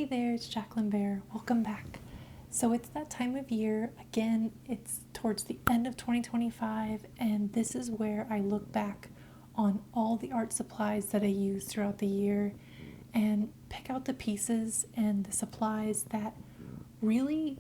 Hey there, it's Jacqueline Bear. Welcome back. So it's that time of year. Again, it's towards the end of 2025, and this is where I look back on all the art supplies that I used throughout the year and pick out the pieces and the supplies that really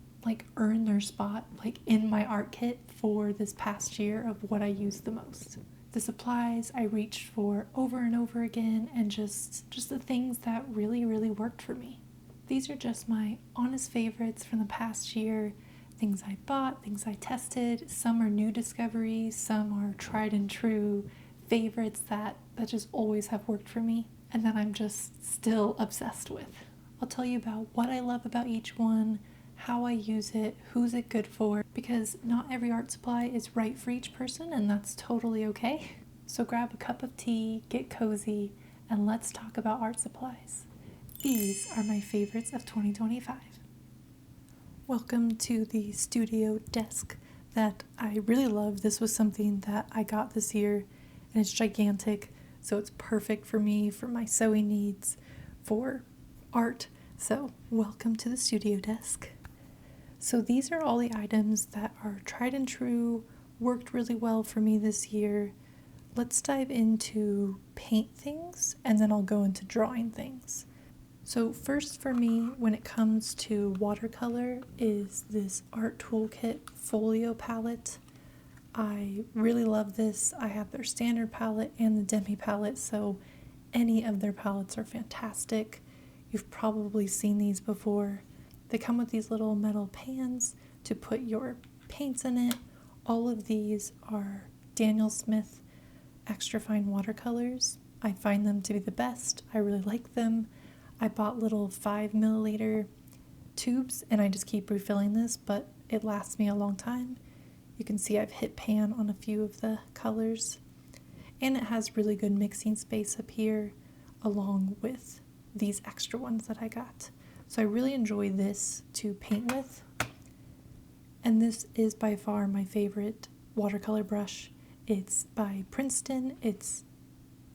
earn their spot in my art kit for this past year of what I used the most. The supplies I reached for over and over again, and just the things that really worked for me. These are just my honest favorites from the past year, things I bought, things I tested. Some are new discoveries, some are tried and true favorites that just always have worked for me and that I'm just still obsessed with. I'll tell you about what I love about each one, how I use it, who's it good for, because not every art supply is right for each person, and that's totally okay. So grab a cup of tea, get cozy, and let's talk about art supplies. These are my favorites of 2025. Welcome to the studio desk that I really love. This was something that I got this year, and it's gigantic, so it's perfect for me, for my sewing needs, for art. So welcome to the studio desk. So these are all the items that are tried and true, worked really well for me this year. Let's dive into paint things, and then I'll go into drawing things. So first for me, when it comes to watercolor, is this Art Toolkit Folio palette. I really love this. I have their standard palette and the demi palette, so any of their palettes are fantastic. You've probably seen these before. They come with these little metal pans to put your paints in it. All of these are Daniel Smith extra fine watercolors. I find them to be the best. I really like them. I bought little 5 milliliter tubes, and I just keep refilling this, but it lasts me a long time. You can see I've hit pan on a few of the colors, and it has really good mixing space up here along with these extra ones that I got. So I really enjoy this to paint with, and this is by far my favorite watercolor brush. It's by Princeton. It's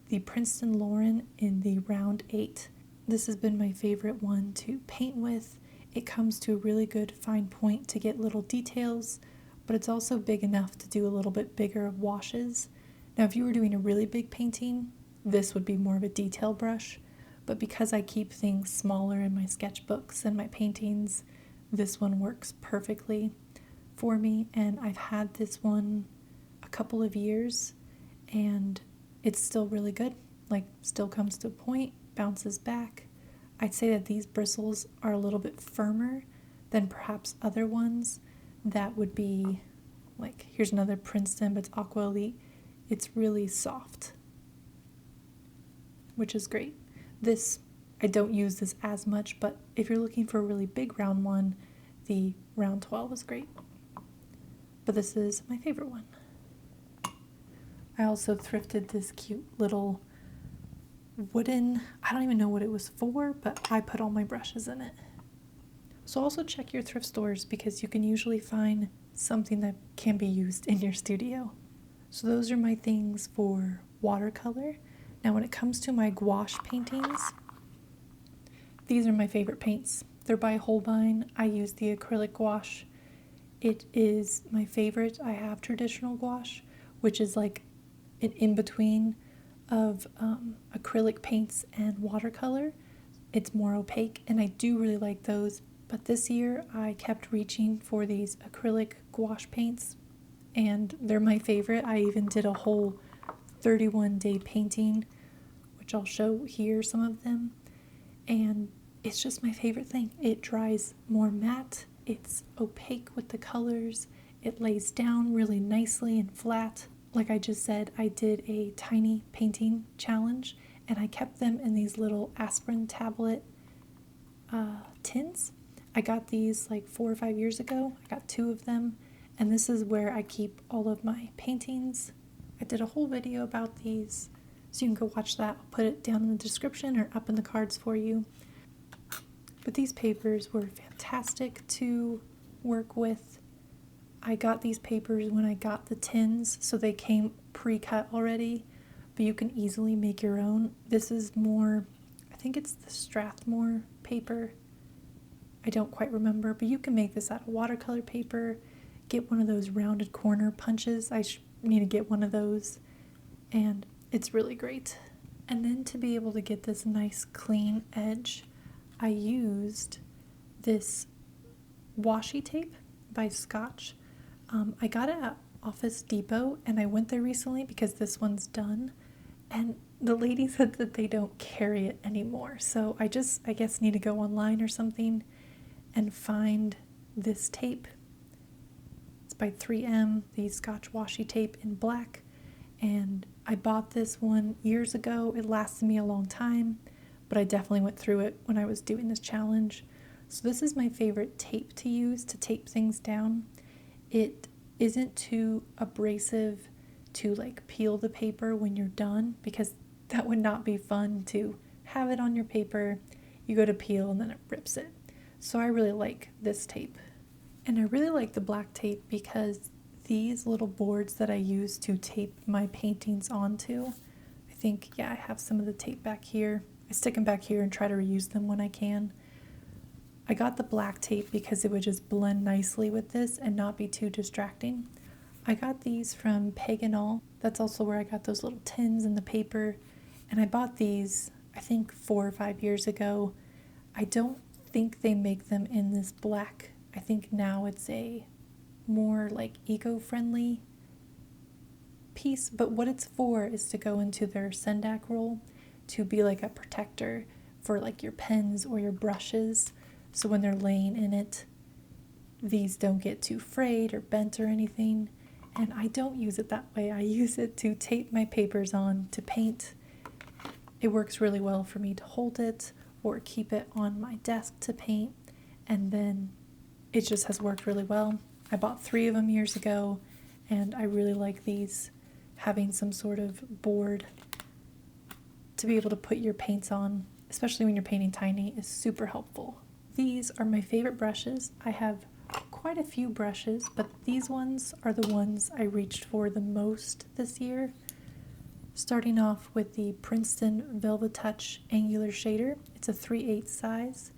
the Princeton Lauren in the round 8. This has been my favorite one to paint with. It comes to a really good fine point to get little details, but it's also big enough to do a little bit bigger washes. Now, if you were doing a really big painting, this would be more of a detail brush, but because I keep things smaller in my sketchbooks and my paintings, this one works perfectly for me, and I've had this one a couple of years, and it's still really good. Still comes to a point, bounces back. I'd say that these bristles are a little bit firmer than perhaps other ones that would be here's another Princeton, but it's Aqua Elite. It's really soft, which is great. This, I don't use this as much, but if you're looking for a really big round one, the round 12 is great. But this is my favorite one. I also thrifted this cute little wooden, I don't even know what it was for, but I put all my brushes in it. So also check your thrift stores, because you can usually find something that can be used in your studio. So those are my things for watercolor. Now when it comes to my gouache paintings, these are my favorite paints. They're by Holbein. I use the acrylic gouache. It is my favorite. I have traditional gouache, which is an in-between of acrylic paints and watercolor. It's more opaque, and I do really like those, but this year I kept reaching for these acrylic gouache paints, and they're my favorite. I even did a whole 31-day painting, which I'll show here some of them, and it's just my favorite thing. It dries more matte, it's opaque with the colors, it lays down really nicely and flat. Like I just said, I did a tiny painting challenge, and I kept them in these little aspirin tablet tins. I got these 4 or 5 years ago. I got 2 of them, and this is where I keep all of my paintings. I did a whole video about these, so you can go watch that. I'll put it down in the description or up in the cards for you. But these papers were fantastic to work with. I got these papers when I got the tins, so they came pre-cut already, but you can easily make your own. This is more, I think it's the Strathmore paper. I don't quite remember, but you can make this out of watercolor paper. Get one of those rounded corner punches. I need to get one of those, and it's really great. And then to be able to get this nice clean edge, I used this washi tape by Scotch. I got it at Office Depot, and I went there recently because this one's done, and the lady said that they don't carry it anymore. So I guess need to go online or something and find this tape. It's by 3M, the Scotch washi tape in black, and I bought this one years ago. It lasted me a long time, but I definitely went through it when I was doing this challenge. So this is my favorite tape to use to tape things down. It isn't too abrasive to like peel the paper when you're done, because that would not be fun to have it on your paper. You go to peel and then it rips it. So I really like this tape. And I really like the black tape because these little boards that I use to tape my paintings onto, I think, yeah, I have some of the tape back here. I stick them back here and try to reuse them when I can. I got the black tape because it would just blend nicely with this and not be too distracting. I got these from Paganol. That's also where I got those little tins and the paper. And I bought these, I think 4 or 5 years ago. I don't think they make them in this black. I think now it's a more like eco-friendly piece, but what it's for is to go into their Sendak roll to be like a protector for like your pens or your brushes. So when they're laying in it, these don't get too frayed or bent or anything. And I don't use it that way. I use it to tape my papers on to paint. It works really well for me to hold it or keep it on my desk to paint. And then it just has worked really well. I bought 3 of them years ago, and I really like these. Having some sort of board to be able to put your paints on, especially when you're painting tiny, is super helpful. These are my favorite brushes. I have quite a few brushes, but these ones are the ones I reached for the most this year. Starting off with the Princeton Velvet Touch Angular Shader. It's a 3/8 size.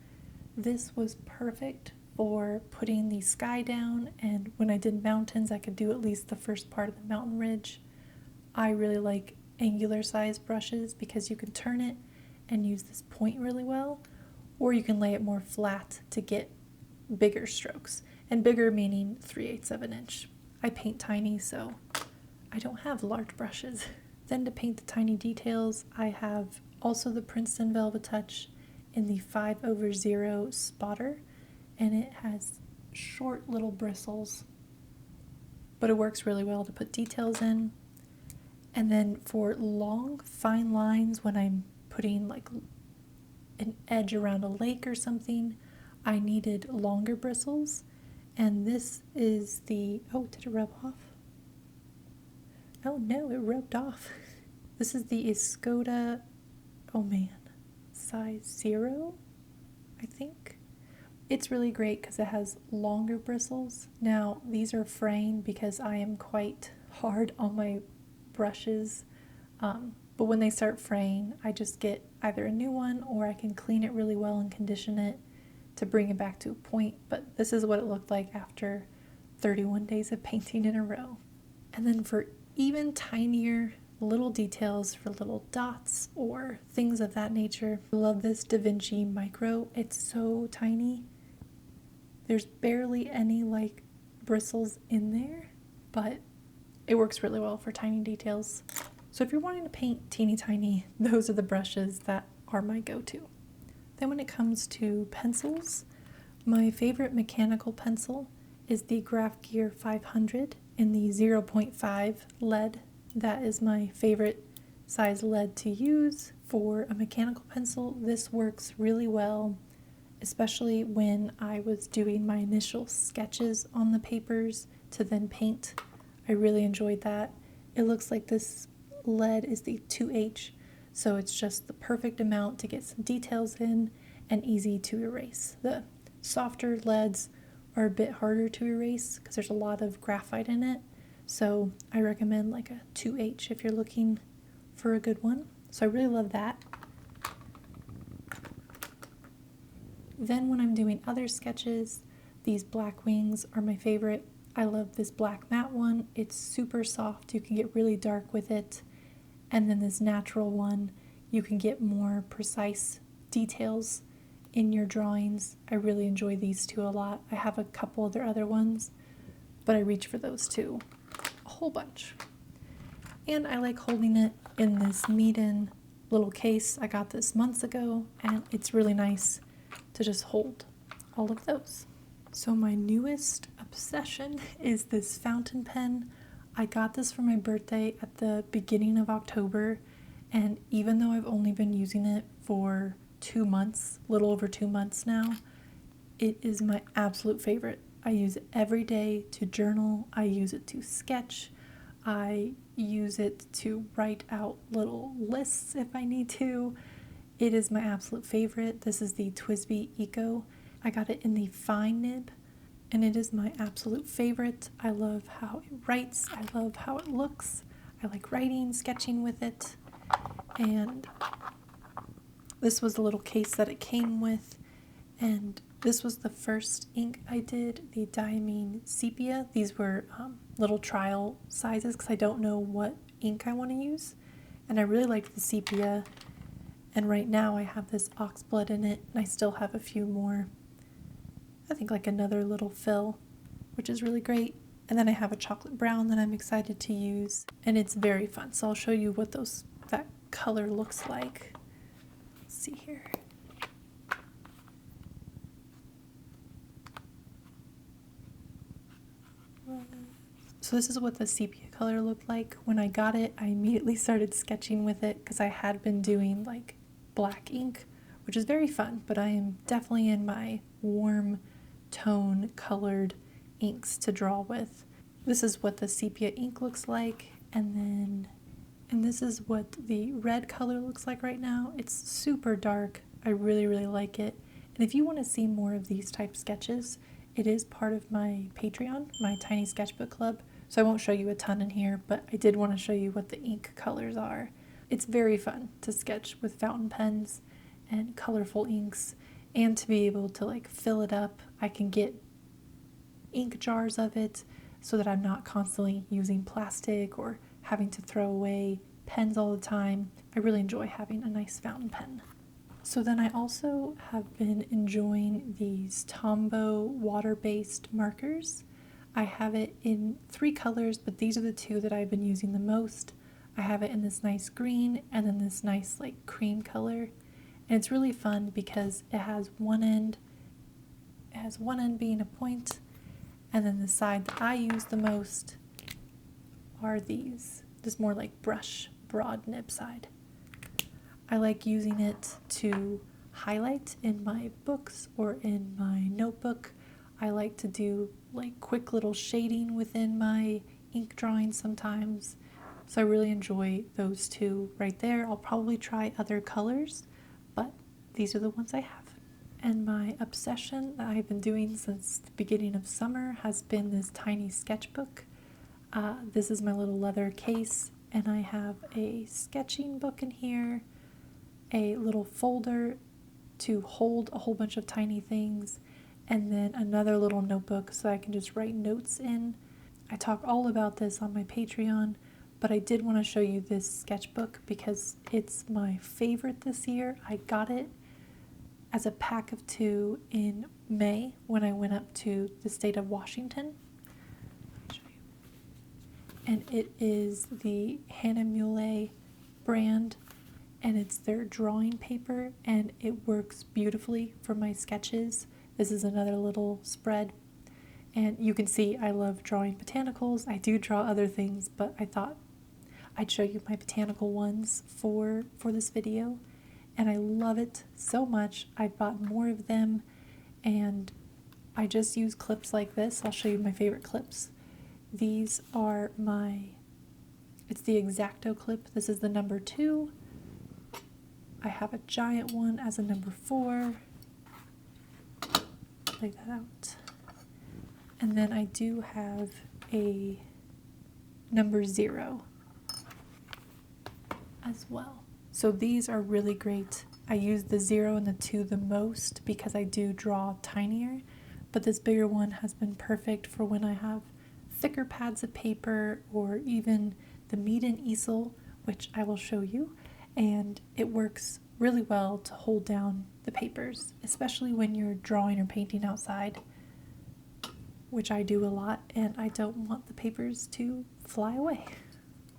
This was perfect for putting the sky down, and when I did mountains, I could do at least the first part of the mountain ridge. I really like angular size brushes because you can turn it and use this point really well, or you can lay it more flat to get bigger strokes, and bigger meaning 3/8 of an inch. I paint tiny, so I don't have large brushes. Then to paint the tiny details, I have also the Princeton Velvet Touch in the 5/0 spotter, and it has short little bristles, but it works really well to put details in. And then for long, fine lines, when I'm putting like an edge around a lake or something, I needed longer bristles. And this is the, oh, did it rub off? Oh no, it rubbed off. This is the Escoda, oh man, size 0, I think. It's really great because it has longer bristles. Now, these are fraying because I am quite hard on my brushes, but when they start fraying, I just get either a new one or I can clean it really well and condition it to bring it back to a point. But this is what it looked like after 31 days of painting in a row. And then for even tinier little details, for little dots or things of that nature, I love this Da Vinci Micro. It's so tiny. There's barely any like bristles in there, but it works really well for tiny details. So if you're wanting to paint teeny tiny, those are the brushes that are my go-to. Then when it comes to pencils, my favorite mechanical pencil is the Graph Gear 500 in the 0.5 lead. That is my favorite size lead to use for a mechanical pencil. This works really well, especially when I was doing my initial sketches on the papers to then paint. I really enjoyed that. It looks like this lead is the 2H, so it's just the perfect amount to get some details in and easy to erase. The softer leads are a bit harder to erase because there's a lot of graphite in it, so I recommend like a 2H if you're looking for a good one. So I really love that. Then when I'm doing other sketches, these black wings are my favorite. I love this black matte one. It's super soft. You can get really dark with it. And then this natural one, you can get more precise details in your drawings. I really enjoy these two a lot. I have a couple of their other ones, but I reach for those two a whole bunch. And I like holding it in this Meeden little case. I got this months ago, and it's really nice to just hold all of those. So my newest obsession is this fountain pen. I got this for my birthday at the beginning of October, and even though I've only been using it for 2 months, little over 2 months now, it is my absolute favorite. I use it every day to journal. I use it to sketch. I use it to write out little lists if I need to. It is my absolute favorite. This is the TWSBI Eco. I got it in the fine nib, and it is my absolute favorite. I love how it writes. I love how it looks. I like writing, sketching with it. And this was the little case that it came with, and this was the first ink I did, the Diamine Sepia. These were little trial sizes because I don't know what ink I want to use, and I really liked the sepia. And right now I have this oxblood in it, and I still have a few more. I think like another little fill, which is really great. And then I have a chocolate brown that I'm excited to use, and it's very fun. So I'll show you what that color looks like. Let's see here. So this is what the sepia color looked like. When I got it, I immediately started sketching with it because I had been doing like black ink, which is very fun, but I am definitely in my warm tone colored inks to draw with. This is what the sepia ink looks like, and this is what the red color looks like right now. It's super dark. I really, really like it. And if you want to see more of these type sketches, it is part of my Patreon, my tiny sketchbook club. So I won't show you a ton in here, but I did want to show you what the ink colors are. It's very fun to sketch with fountain pens and colorful inks, and to be able to like fill it up. I can get ink jars of it so that I'm not constantly using plastic or having to throw away pens all the time. I really enjoy having a nice fountain pen. So then I also have been enjoying these Tombow water-based markers. I have it in 3 colors, but these are the 2 that I've been using the most. I have it in this nice green and then this nice like cream color. And it's really fun because it has one end being a point, and then the side that I use the most are these. This more like brush, broad nib side. I like using it to highlight in my books or in my notebook. I like to do like quick little shading within my ink drawings sometimes. So I really enjoy those 2 right there. I'll probably try other colors, but these are the ones I have. And my obsession that I've been doing since the beginning of summer has been this tiny sketchbook. This is my little leather case, and I have a sketching book in here, a little folder to hold a whole bunch of tiny things, and then another little notebook so I can just write notes in. I talk all about this on my Patreon, but I did want to show you this sketchbook because it's my favorite this year. I got it as a pack of 2 in May when I went up to the state of Washington. Let me show you. And it is the Hannah Mule brand, and it's their drawing paper, and it works beautifully for my sketches. This is another little spread, and you can see I love drawing botanicals. I do draw other things, but I thought I'd show you my botanical ones for this video, and I love it so much. I bought more of them, and I just use clips like this. I'll show you my favorite clips. These are it's the X-Acto clip. This is the number 2. I have a giant one as a number 4. Lay that out. And then I do have a number 0 as well. So these are really great I use the 0 and the 2 the most because I do draw tinier, but this bigger one has been perfect for when I have thicker pads of paper, or even the Meeden easel, which I will show you, and it works really well to hold down the papers, especially when you're drawing or painting outside, which I do a lot, and I don't want the papers to fly away.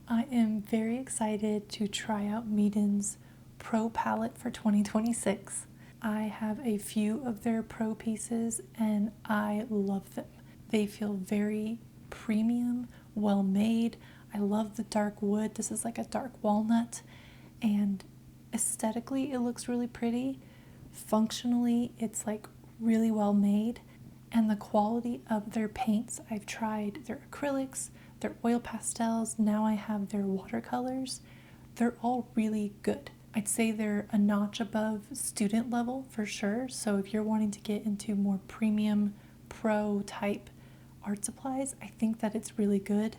I am very excited to try out Meeden's Pro palette for 2026. I have a few of their Pro pieces and I love them. They feel very premium, well made. I love the dark wood. This is like a dark walnut, and aesthetically it looks really pretty. Functionally, it's like really well made, and the quality of their paints, I've tried their acrylics, their oil pastels, now I have their watercolors. They're all really good. I'd say they're a notch above student level for sure. So if you're wanting to get into more premium pro type art supplies, I think that it's really good.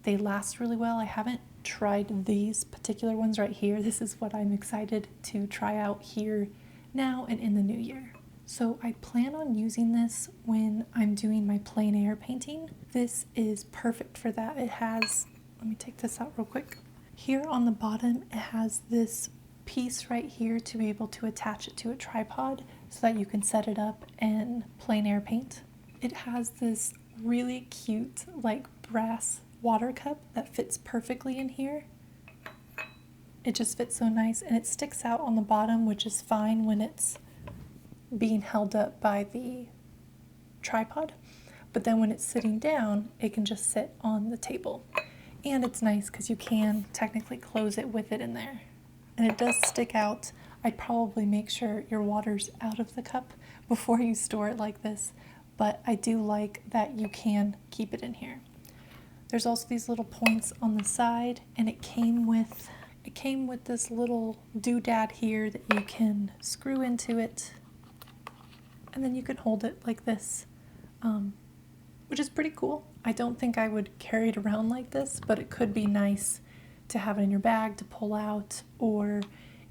They last really well. I haven't tried these particular ones right here. This is what I'm excited to try out here now and in the new year. So I plan on using this when I'm doing my plein air painting. This is perfect for that. It has, let me take this out real quick. Here on the bottom, it has this piece right here to be able to attach it to a tripod so that you can set it up and plein air paint. It has this really cute like brass water cup that fits perfectly in here. It just fits so nice, and it sticks out on the bottom, which is fine when it's being held up by the tripod, but then when it's sitting down it can just sit on the table, and it's nice because you can technically close it with it in there, and it does stick out. I'd probably make sure your water's out of the cup before you store it like this, but I do like that you can keep it in here. There's also these little points on the side, and it came with this little doodad here that you can screw into it, and then you can hold it like this, which is pretty cool. I don't think I would carry it around like this, but it could be nice to have it in your bag to pull out, or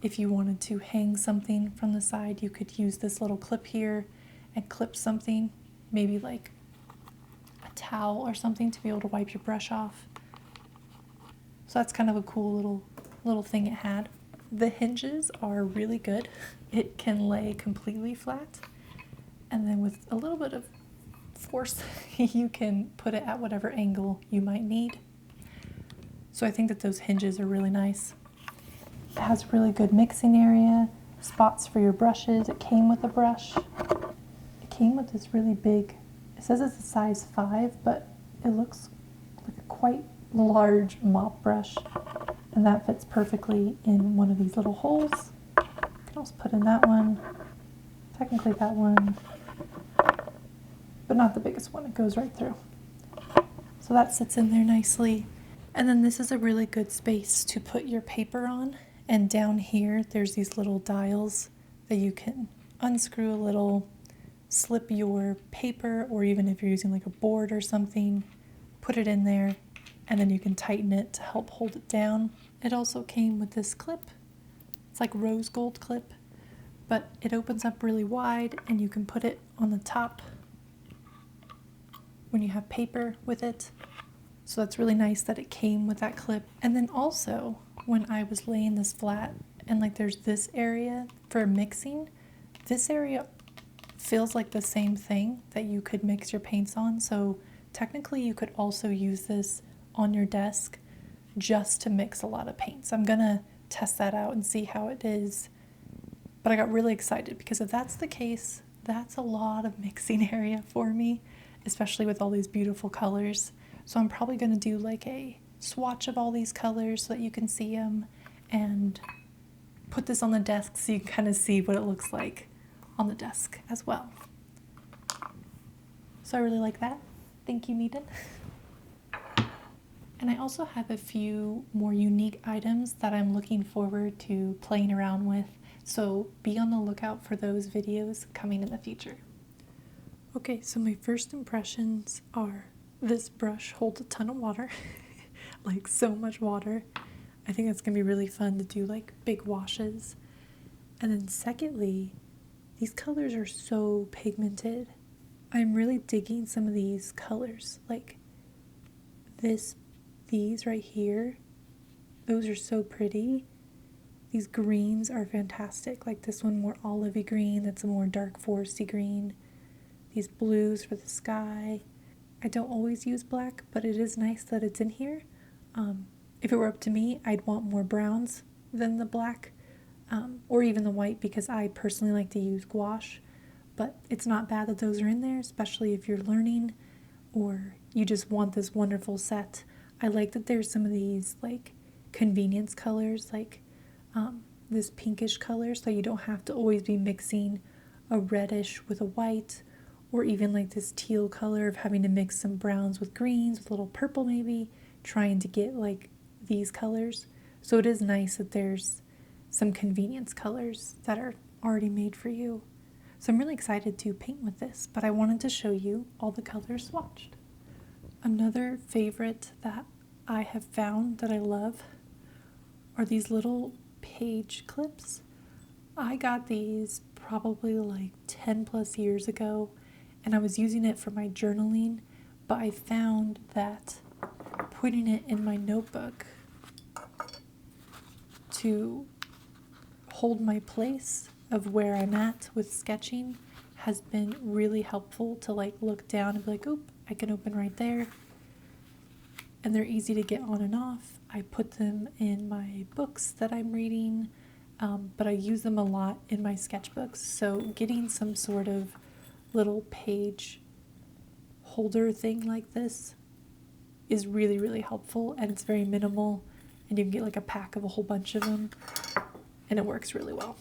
if you wanted to hang something from the side, you could use this little clip here and clip something, maybe like a towel or something, to be able to wipe your brush off. So that's kind of a cool little thing it had. The hinges are really good. It can lay completely flat, and then with a little bit of force you can put it at whatever angle you might need. So I think that those hinges are really nice. It has really good mixing area, spots for your brushes. It came with a brush. It came with this really big, it says it's a size 5, but it looks like a quite large mop brush, and that fits perfectly in one of these little holes. You can also put in that one, technically that one, but not the biggest one. It goes right through. So that sits in there nicely. And then this is a really good space to put your paper on. And down here, there's these little dials that you can unscrew a little, slip your paper, or even if you're using like a board or something, put it in there, and then you can tighten it to help hold it down. It also came with this clip. It's like rose gold clip, but it opens up really wide, and you can put it on the top when you have paper with it. So that's really nice that it came with that clip. And then also, when I was laying this flat, and like there's this area for mixing, this area feels like the same thing that you could mix your paints on. So technically you could also use this on your desk just to mix a lot of paints. I'm gonna test that out and see how it is. But I got really excited because if that's the case, that's a lot of mixing area for me, especially with all these beautiful colors. So I'm probably going to do like a swatch of all these colors so that you can see them, and put this on the desk so you can kind of see what it looks like on the desk as well. So I really like that. Thank you, Meeden. And I also have a few more unique items that I'm looking forward to playing around with. So be on the lookout for those videos coming in the future. Okay, so my first impressions are this brush holds a ton of water, like so much water. I think it's gonna be really fun to do like big washes. And then secondly, these colors are so pigmented. I'm really digging some of these colors, like these right here. Those are so pretty. These greens are fantastic, like this one more olivey green, that's a more dark foresty green. These blues for the sky. I don't always use black, but it is nice that it's in here. If it were up to me, I'd want more browns than the black, or even the white, because I personally like to use gouache. But it's not bad that those are in there, especially if you're learning or you just want this wonderful set. I like that there's some of these like convenience colors, like this pinkish color, so you don't have to always be mixing a reddish with a white, or even like this teal color of having to mix some browns with greens with a little purple maybe, trying to get like these colors. So it is nice that there's some convenience colors that are already made for you. So I'm really excited to paint with this, but I wanted to show you all the colors swatched. Another favorite that I have found that I love are these little page clips. I got these probably like 10 plus years ago, and I was using it for my journaling, but I found that putting it in my notebook to hold my place of where I'm at with sketching has been really helpful to like look down and be like, oop, I can open right there. And they're easy to get on and off. I put them in my books that I'm reading, but I use them a lot in my sketchbooks. So getting some sort of little page holder thing like this is really, really helpful, and it's very minimal, and you can get like a pack of a whole bunch of them, and it works really well.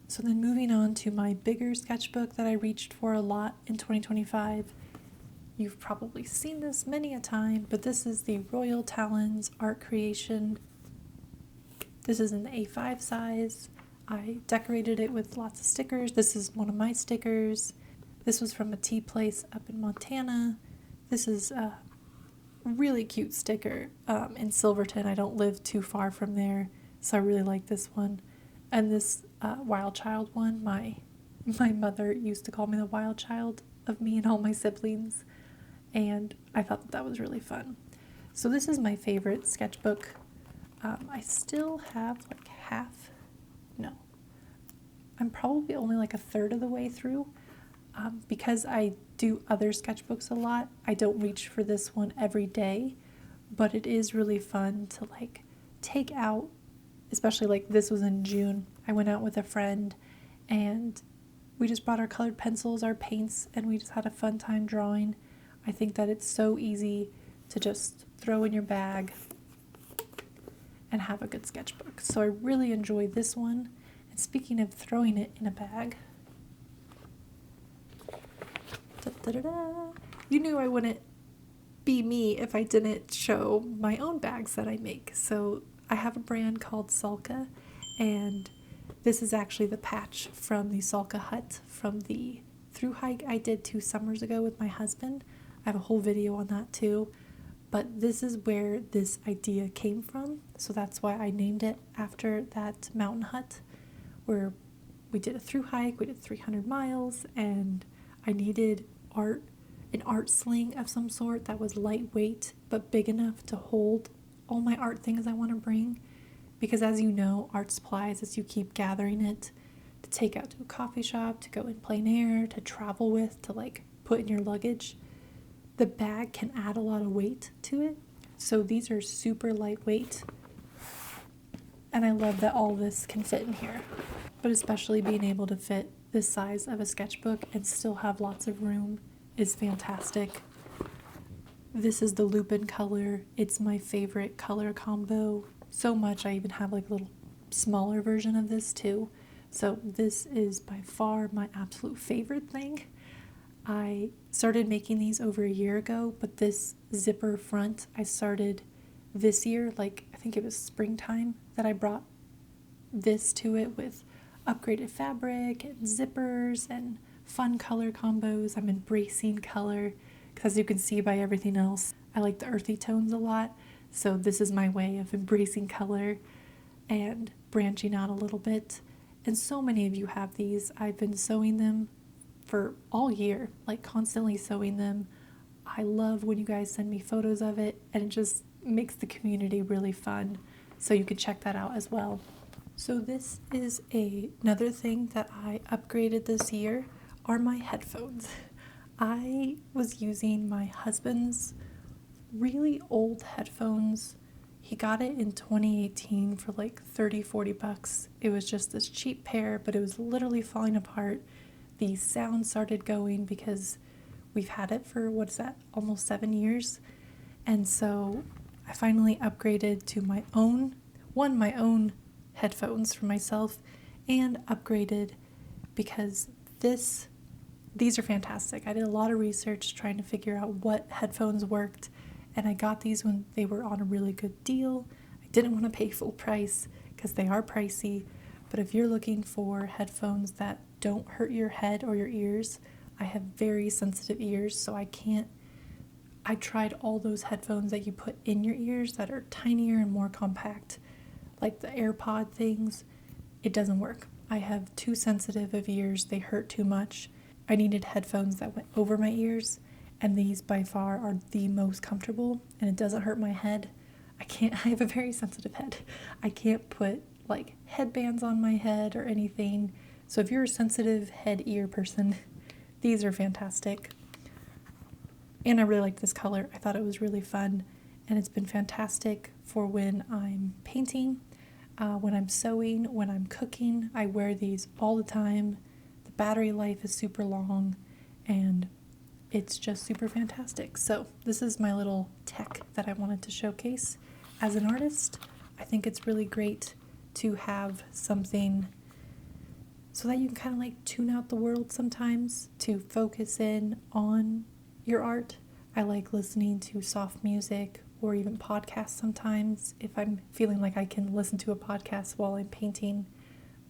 So then moving on to my bigger sketchbook that I reached for a lot in 2025. You've probably seen this many a time, but this is the Royal Talons Art Creation. This is in the A5 size. I decorated it with lots of stickers. This is one of my stickers. This was from a tea place up in Montana. This is a really cute sticker in Silverton. I don't live too far from there, so I really like this one. And this Wild Child one, my mother used to call me the Wild Child of me and all my siblings, and I thought that was really fun. So this is my favorite sketchbook. I still have like I'm probably only like a third of the way through. Because I do other sketchbooks a lot, I don't reach for this one every day, but it is really fun to like take out, especially like this was in June. I went out with a friend and we just brought our colored pencils, our paints, and we just had a fun time drawing. I think that it's so easy to just throw in your bag and have a good sketchbook. So I really enjoy this one. And speaking of throwing it in a bag, you knew I wouldn't be me if I didn't show my own bags that I make. So I have a brand called Sälka, and this is actually the patch from the Sälka hut from the through hike I did 2 summers ago with my husband. I have a whole video on that too, but this is where this idea came from. So that's why I named it after that mountain hut where we did a through hike. We did 300 miles, and I needed an art sling of some sort that was lightweight but big enough to hold all my art things I want to bring. Because as you know, art supplies, as you keep gathering it to take out to a coffee shop, to go in plein air, to travel with, to like put in your luggage, the bag can add a lot of weight to it. So these are super lightweight, and I love that all this can fit in here. But especially being able to fit this size of a sketchbook and still have lots of room is fantastic. This is the Lupin color. It's my favorite color combo so much. I even have like a little smaller version of this too. So this is by far my absolute favorite thing. I started making these over a year ago, but this zipper front I started this year, like I think it was springtime that I brought this to it with upgraded fabric and zippers and fun color combos. I'm embracing color because, as you can see by everything else, I like the earthy tones a lot. So this is my way of embracing color and branching out a little bit. And so many of you have these. I've been sewing them for all year, like constantly sewing them. I love when you guys send me photos of it, and it just makes the community really fun. So you could check that out as well. So this is another thing that I upgraded this year are my headphones. I was using my husband's really old headphones. He got it in 2018 for like 30-40 bucks. It was just this cheap pair, but it was literally falling apart. The sound started going because we've had it for, almost 7 years. And so I finally upgraded to my own headphones for myself, and upgraded because these are fantastic. I did a lot of research trying to figure out what headphones worked, and I got these when they were on a really good deal. I didn't want to pay full price because they are pricey, but if you're looking for headphones that don't hurt your head or your ears, I have very sensitive ears, so I tried all those headphones that you put in your ears that are tinier and more compact, like the AirPod things. It doesn't work. I have too sensitive of ears. They hurt too much. I needed headphones that went over my ears, and these by far are the most comfortable, and it doesn't hurt my head. I have a very sensitive head. I can't put like headbands on my head or anything. So if you're a sensitive head ear person, these are fantastic. And I really like this color. I thought it was really fun, and it's been fantastic for when I'm painting, when I'm sewing, when I'm cooking. I wear these all the time. The battery life is super long, and it's just super fantastic. So this is my little tech that I wanted to showcase. As an artist, I think it's really great to have something so that you can kind of like tune out the world sometimes, to focus in on your art. I like listening to soft music or even podcasts sometimes if I'm feeling like I can listen to a podcast while I'm painting,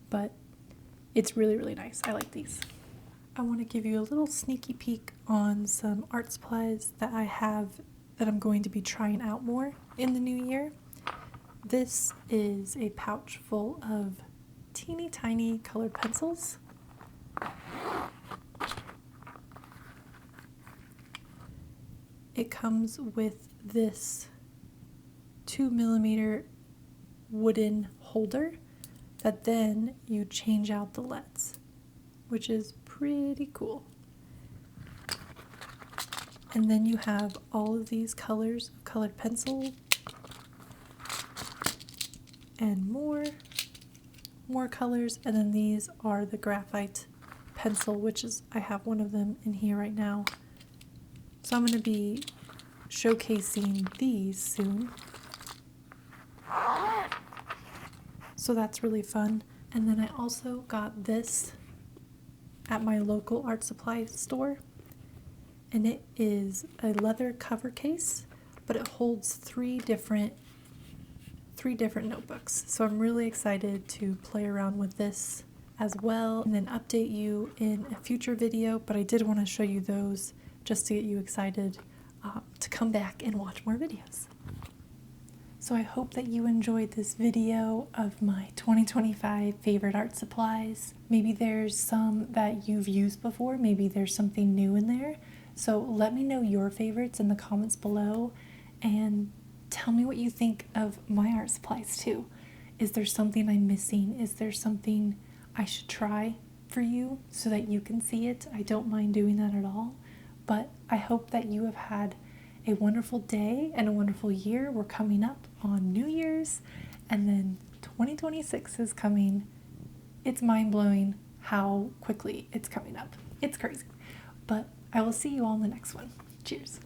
but it's really, really nice. I like these. I want to give you a little sneaky peek on some art supplies that I have that I'm going to be trying out more in the new year. This is a pouch full of teeny tiny colored pencils. It comes with this 2mm wooden holder that then you change out the LEDs, which is pretty cool. And then you have all of these colors of colored pencil and more colors, and then these are the graphite pencil, which is, I have one of them in here right now. So I'm going to be showcasing these soon. So that's really fun. And then I also got this at my local art supply store, and it is a leather cover case, but it holds three different notebooks. So I'm really excited to play around with this as well, and then update you in a future video. But I did want to show you those just to get you excited to come back and watch more videos. So I hope that you enjoyed this video of my 2025 favorite art supplies. Maybe there's some that you've used before, maybe there's something new in there. So let me know your favorites in the comments below, and tell me what you think of my art supplies too. Is there something I'm missing? Is there something I should try for you so that you can see it? I don't mind doing that at all. But I hope that you have had a wonderful day and a wonderful year. We're coming up on New Year's, and then 2026 is coming. It's mind-blowing how quickly it's coming up. It's crazy. But I will see you all in the next one. Cheers.